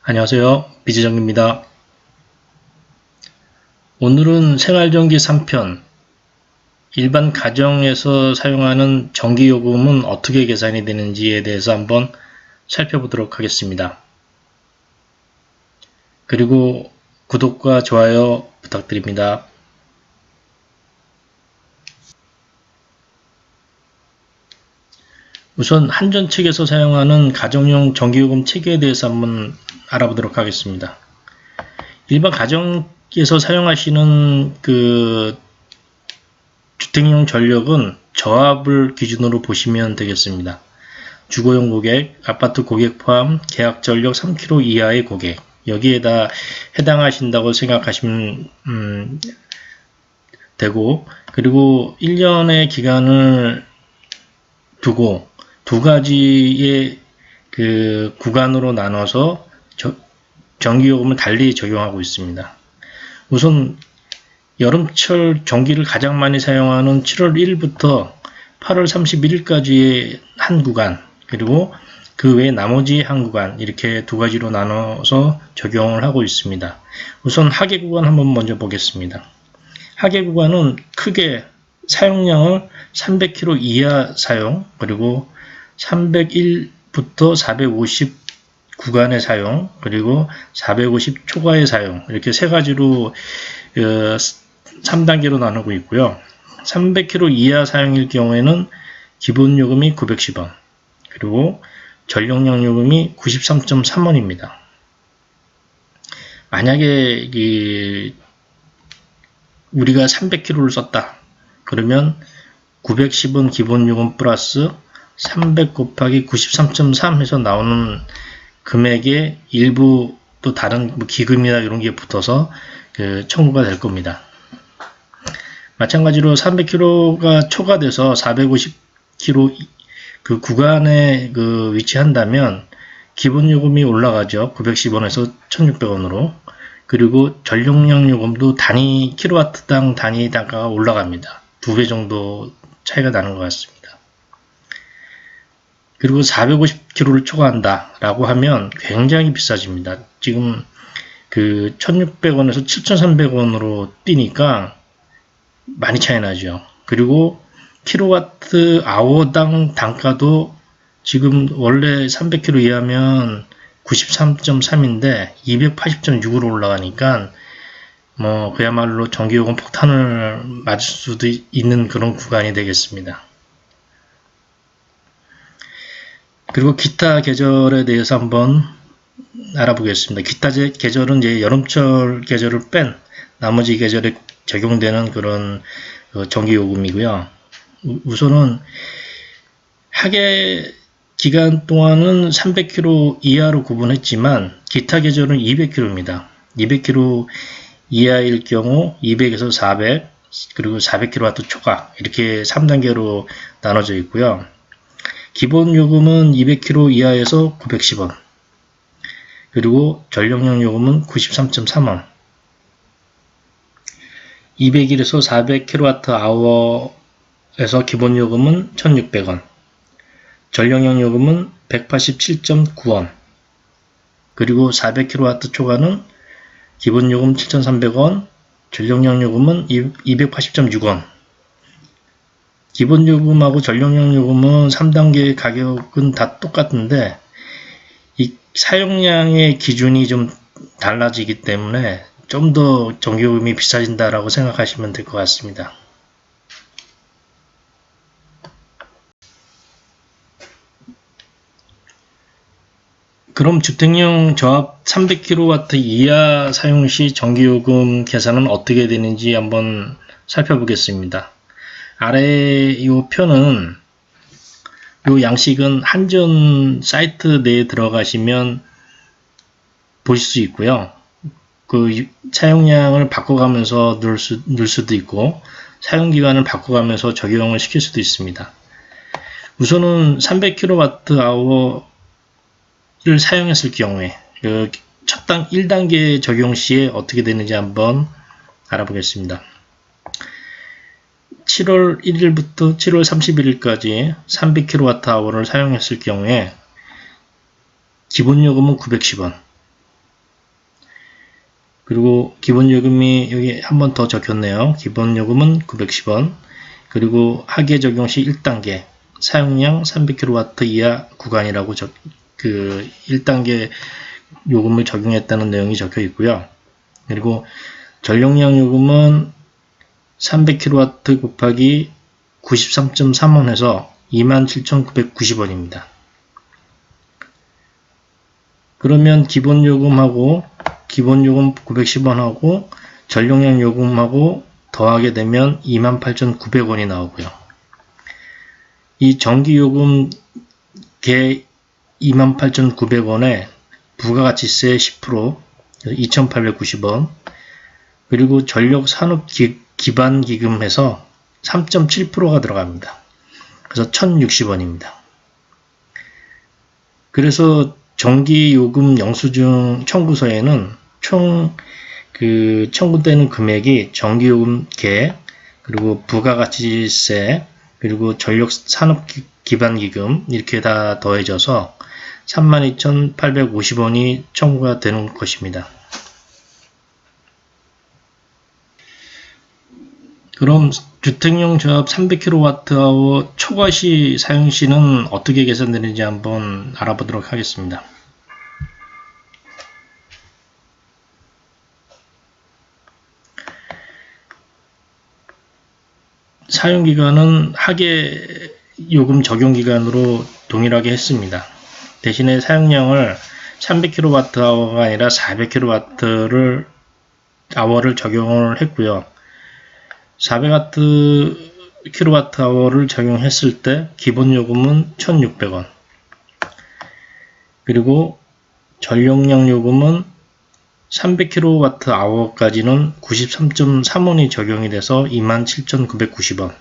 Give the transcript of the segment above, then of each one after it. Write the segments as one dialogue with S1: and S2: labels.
S1: 안녕하세요. 비지정입니다. 오늘은 생활전기 3편 일반 가정에서 사용하는 전기요금은 어떻게 계산이 되는지에 대해서 한번 살펴보도록 하겠습니다. 그리고 구독과 좋아요 부탁드립니다. 우선 한전 측에서 사용하는 가정용 전기요금 체계에 대해서 한번 알아보도록 하겠습니다. 일반 가정에서 사용하시는 주택용 전력은 저압을 기준으로 보시면 되겠습니다. 주거용 고객, 아파트 고객 포함 계약 전력 3kW 이하의 고객, 여기에다 해당하신다고 생각하시면 되고, 그리고 1년의 기간을 두고 두 가지의 구간으로 나눠서 전기요금을 달리 적용하고 있습니다. 우선 여름철 전기를 가장 많이 사용하는 7월 1일부터 8월 31일까지의 한 구간, 그리고 그 외 나머지 한 구간, 이렇게 두 가지로 나눠서 적용을 하고 있습니다. 우선 하계 구간 한번 먼저 보겠습니다. 하계 구간은 크게 사용량을 300kW 이하 사용, 그리고 301부터 450 구간의 사용, 그리고 450 초과의 사용, 이렇게 세 가지로 3단계로 나누고 있고요. 300kW 이하 사용일 경우에는 기본 요금이 910원, 그리고 전력량 요금이 93.3원입니다. 만약에 우리가 300kW를 썼다 그러면 910원 기본 요금 플러스 300 곱하기 93.3 해서 나오는 금액의 일부 또 다른 기금이나 이런 게 붙어서 청구가 될 겁니다. 마찬가지로 300kW가 초과돼서 450kW 그 구간에 위치한다면 기본 요금이 올라가죠. 910원에서 1600원으로. 그리고 전력량 요금도 단위 킬로와트당 단위 단가가 올라갑니다. 2배 정도 차이가 나는 것 같습니다. 그리고 450kW를 초과한다 라고 하면 굉장히 비싸집니다. 지금 1600원에서 7300원으로 뛰니까 많이 차이 나죠. 그리고 킬로와트 아워당 단가도 지금 원래 300kW 이하면 93.3인데 280.6으로 올라가니까 그야말로 전기요금 폭탄을 맞을 수도 있는 그런 구간이 되겠습니다. 그리고 기타 계절에 대해서 한번 알아보겠습니다. 기타 계절은 이제 여름철 계절을 뺀 나머지 계절에 적용되는 그런 전기요금이고요. 우선은 하계 기간 동안은 300kW 이하로 구분했지만 기타 계절은 200kW입니다. 200kW 이하일 경우 200에서 400, 그리고 400kW 초과, 이렇게 3단계로 나눠져 있고요. 기본 요금은 200kW 이하에서 910원, 그리고 전력량 요금은 93.3원, 201에서 400kWh에서 기본 요금은 1600원, 전력량 요금은 187.9원, 그리고 400kW 초과는 기본 요금 7,300원, 전력량 요금은 280.6원. 기본 요금하고 전력량 요금은 3단계 가격은 다 똑같은데 이 사용량의 기준이 좀 달라지기 때문에 좀 더 전기요금이 비싸진다라고 생각하시면 될 것 같습니다. 그럼 주택용 저압 300kW 이하 사용 시 전기요금 계산은 어떻게 되는지 한번 살펴보겠습니다. 아래 이 표는 이 양식은 한전 사이트 내에 들어가시면 보실 수 있고요. 사용량을 바꿔가면서 넣을 수도 있고 사용기간을 바꿔가면서 적용을 시킬 수도 있습니다. 우선은 300kWh를 사용했을 경우에 첫 1단계 적용 시에 어떻게 되는지 한번 알아보겠습니다. 7월 1일부터 7월 31일까지 300kWh를 사용했을 경우에 기본 요금은 910원, 그리고 기본요금이 여기 한 번 더 적혔네요. 기본요금은 910원. 그리고 하계 적용 시 1단계 사용량 300kW 이하 구간이라고 1단계 요금을 적용했다는 내용이 적혀 있고요. 그리고 전용량 요금은 300kW 곱하기 93.3원 해서 27,990원입니다. 그러면 기본요금 910원하고 전용량 요금하고 더하게 되면 28,900원이 나오고요. 이 전기요금 개 28,900원에 부가가치세 10% 2,890원 그리고 전력산업기반기금해서 3.7%가 들어갑니다. 그래서 1,060원입니다. 그래서 전기요금 영수증 청구서에는 총 청구되는 금액이 전기요금 개 그리고 부가가치세 그리고 전력산업기반기금 이렇게 다 더해져서 32,850원이 청구가 되는 것입니다. 그럼 주택용 조합 300kWh 초과시 사용시는 어떻게 계산되는지 한번 알아보도록 하겠습니다. 사용기간은 하계 요금 적용기간으로 동일하게 했습니다. 대신에 사용량을 300kWh가 아니라 400kWh를 적용을 했고요. 400kWh를 적용했을 때 기본요금은 1,600원 그리고 전용량 요금은 300kWh까지는 93.3원이 적용이 돼서 27,990원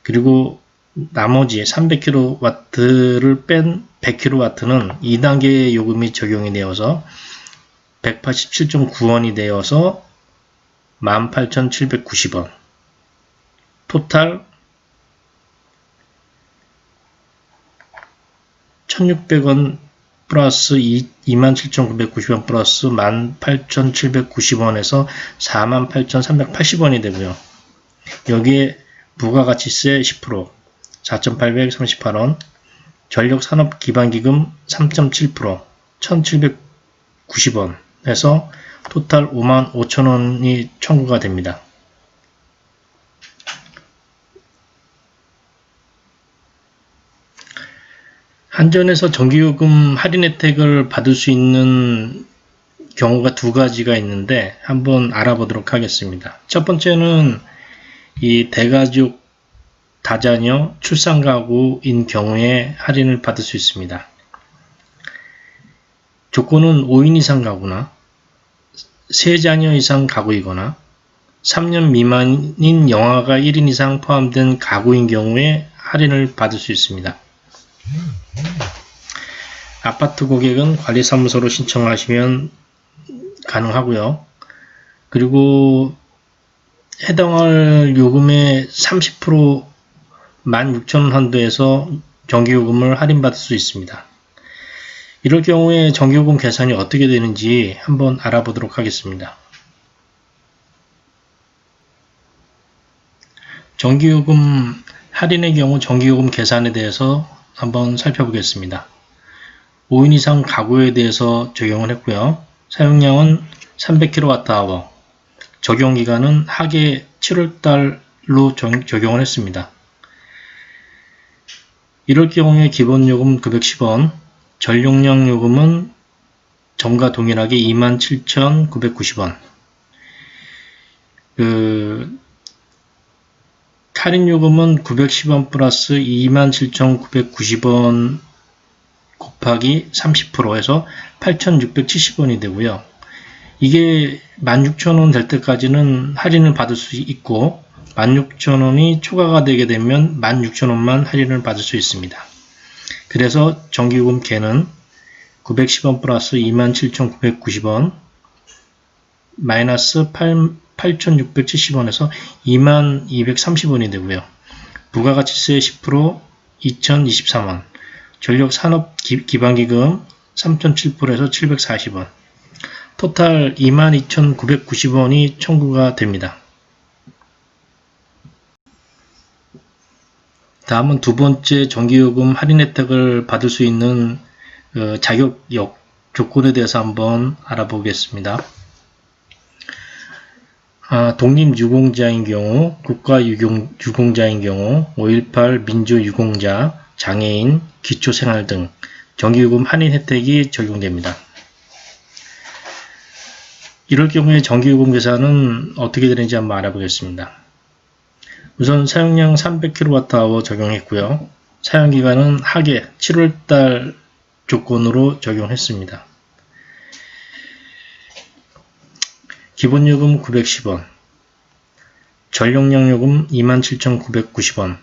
S1: 그리고 나머지 300kW를 뺀 100kW는 2단계 요금이 적용이 되어서 187.9원이 되어서 18,790원 토탈 1,600원 플러스 27,990원 플러스 18,790원에서 48,380원이 되고요. 여기에 부가가치세 10% 4,838원 전력산업기반기금 3.7% 1,790원 해서 토탈 55,000원이 청구가 됩니다. 한전에서 전기요금 할인 혜택을 받을 수 있는 경우가 두 가지가 있는데 한번 알아보도록 하겠습니다. 첫 번째는 이 대가족 다자녀 출산가구인 경우에 할인을 받을 수 있습니다. 조건은 5인 이상 가구나 3자녀 이상 가구이거나 3년 미만인 영아가 1인 이상 포함된 가구인 경우에 할인을 받을 수 있습니다. 아파트 고객은 관리사무소로 신청하시면 가능하고요. 그리고 해당할 요금의 30% 16,000원 한도에서 전기요금을 할인받을 수 있습니다. 이럴 경우에 전기요금 계산이 어떻게 되는지 한번 알아보도록 하겠습니다. 전기요금 할인의 경우 전기요금 계산에 대해서 한번 살펴보겠습니다. 5인 이상 가구에 대해서 적용을 했고요. 사용량은 300kWh, 적용기간은 하계 7월달로 적용을 했습니다. 이럴 경우에 기본요금 910원, 전용량 요금은 전과 동일하게 27,990원, 할인요금은 910원 플러스 27,990원 곱하기 30% 해서 8,670원이 되고요. 이게 16,000원 될 때까지는 할인을 받을 수 있고 16,000원이 초과가 되게 되면 16,000원만 할인을 받을 수 있습니다. 그래서 전기요금 개는 910원 플러스 27,990원 마이너스 8,670원에서 2230원이 되고요. 부가가치세 10% 2,023원, 전력산업기반기금 3.7%에서 740원, 토탈 22,990원이 청구가 됩니다. 다음은 두 번째 전기요금 할인 혜택을 받을 수 있는 자격 조건에 대해서 한번 알아보겠습니다. 독립유공자인 경우, 국가유공자인 경우, 5.18 민주유공자, 장애인, 기초생활 등 전기요금 할인 혜택이 적용됩니다. 이럴 경우에 전기요금 계산은 어떻게 되는지 한번 알아보겠습니다. 우선 사용량 300kWh 적용했고요. 사용기간은 하계 7월달 조건으로 적용했습니다. 기본요금 910원, 전용량요금 27,990원.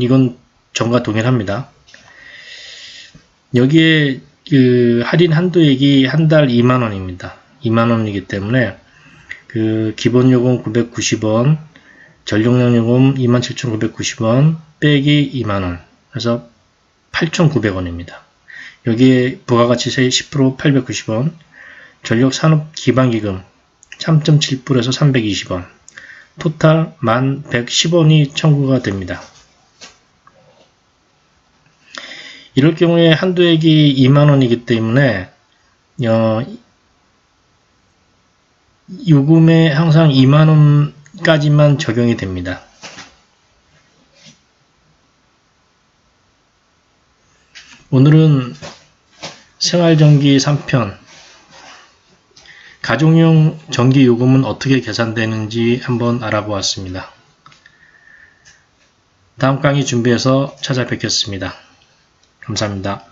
S1: 이건 전과 동일합니다. 여기에 할인 한도액이 한 달 2만원입니다. 2만원이기 때문에 기본요금 990원, 전용량요금 27,990원 빼기 2만원, 그래서 8,900원입니다. 여기에 부가가치세 10% 890원, 전력산업기반기금 3.7%에서 320원, 토탈 1110원이 청구가 됩니다. 이럴 경우에 한도액이 2만원이기 때문에 요금에 항상 2만원까지만 적용이 됩니다. 오늘은 생활전기 3편 가정용 전기요금은 어떻게 계산되는지 한번 알아보았습니다. 다음 강의 준비해서 찾아뵙겠습니다. 감사합니다.